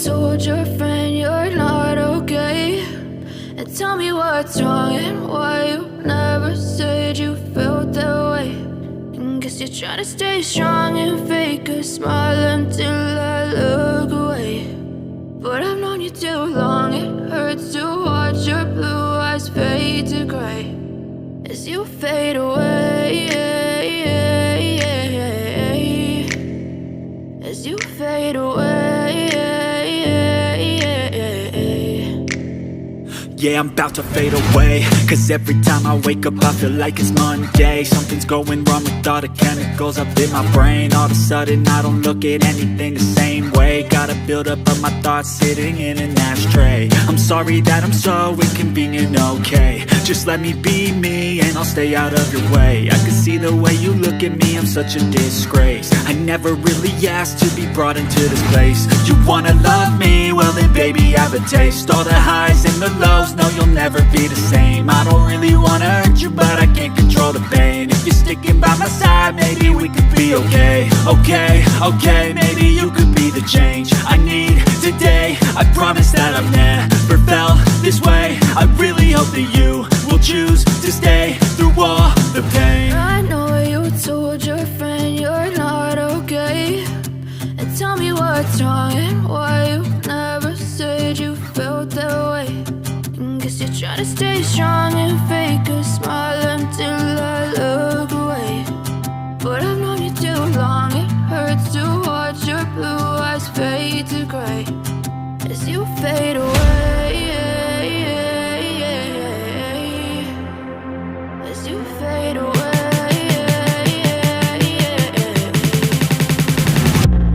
told your friend you're not okay? And tell me what's wrong and why you never said you felt that way. And guess you're trying to stay strong and fake a smile until I look away. But I've known you too long, it hurts to watch your blue eyes fade to gray as you fade away, as you fade away. Yeah, I'm about to fade away, cause every time I wake up I feel like it's Monday. Something's going wrong with all the chemicals up in my brain. All of a sudden I don't look at anything the same way. Got a buildup of my thoughts sitting in an ashtray. I'm sorry that I'm so inconvenient, okay? Just let me be me and I'll stay out of your way. I can see the way you look at me, I'm such a disgrace. I never really asked to be brought into this place. You wanna love me? Well then baby I have a taste. All the highs and the lows, no you'll never be the same. I don't really wanna hurt you but I can't control the pain. If you're sticking by my side maybe we could be okay. Okay, maybe you could be the change I need today. I promise that I've never felt this way. I really hope that you will choose to stay through all the pain. I know you told your friend you're not okay. And tell me what's wrong and why you never said you felt that way. And guess you're trying to stay strong and fake a smile until I look away. But I've known you too long, it hurts to watch your blue eyes fade to gray as you fade away, as you fade away, as you fade away.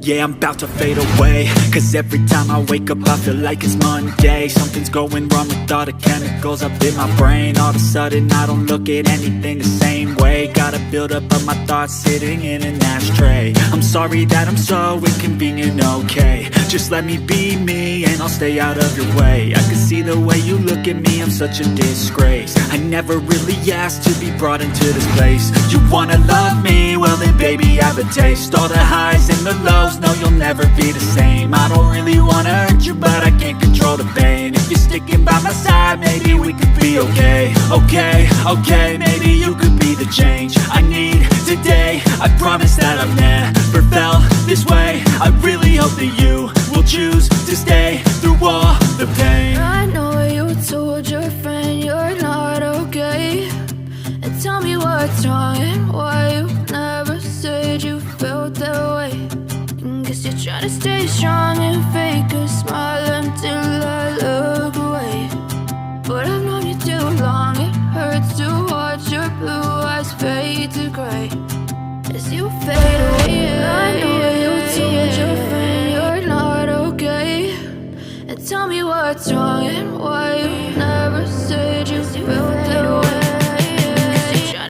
Yeah, I'm about to fade away, cause every time I wake up I feel like it's Monday. Something's going wrong with all the chemicals up in my brain. All of a sudden I don't look at anything the same way. Got a buildup of my thoughts sitting in an ashtray. I'm sorry that I'm so inconvenient, okay? Just let me be me and I'll stay out of your way. I can see the way you look at me, I'm such a disgrace. I never really asked to be brought into this place. You wanna love me? Well then baby, have a taste. All the highs and the lows, no you'll never be the same. I don't really wanna hurt you, but I can't control the pain. If you're sticking by my side, maybe we could be okay. Okay, okay, maybe you could be the change I need today. I promise that I've never felt this way. I really hope that you will choose to stay through all the pain. I know you told your friend you're not okay, and tell me what's wrong and why you never said you felt that way. Guess you're trying to stay strong and fake a smile until I look away. But I've known you too long, it hurts to watch your blue eyes fade to gray as you fade away. I know you told your friend you're not okay, and tell me what's wrong and why